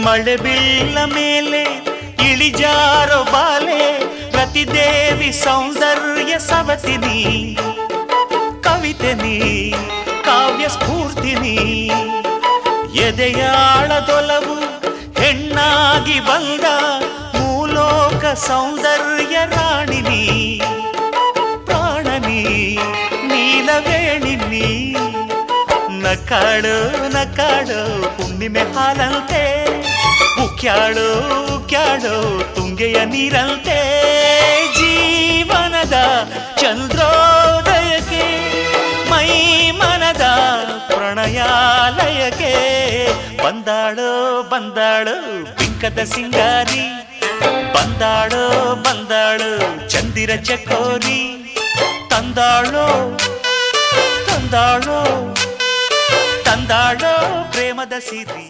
ಮಳೆ ಬೀಳ ಮೇಲೆ ಇಳಿಜಾರೋ ಬಾಲೆ ಪ್ರತಿದೇವಿ ಸೌಂದರ್ಯ ಸವತಿನಿ ಕವಿತೆನಿ ಕಾವ್ಯ ಸ್ಫೂರ್ತಿನಿ ಎದೆಯಾಳದೊಲವು ಹೆಣ್ಣಾಗಿ ಬಂದ ಮೂಲೋಕ ಸೌಂದರ್ಯ ರಾಣಿನಿ ಪ್ರಾಣನಿ ನೀಲವೇಣಿನಿ ನಕಾಡು ನಕಾಡು ಹುಣ್ಣಿಮೆ ಹಾಲಂತೆ ಉಕ್ಯಾಳು ಉಕ್ಯಾಳು ತುಂಗೆಯ ನೀರಂತೆ ಜೀವನದ ಚಂದ್ರೋದಯಕ್ಕೆ ಮೈ ಮನದ ಪ್ರಣಯಾಲಯಕ್ಕೆ ಬಂದಾಳು ಬಂದಾಳು ಬಿಂಕದ ಸಿಂಗಾರಿ ಬಂದಾಳು ಬಂದಾಳು ಚಂದಿರ ಚಕೋರಿ ತಂದಾಳೋ ತಂದಾಳೋ ತಂದಾಳೋ ಪ್ರೇಮದ ಸಿರಿ.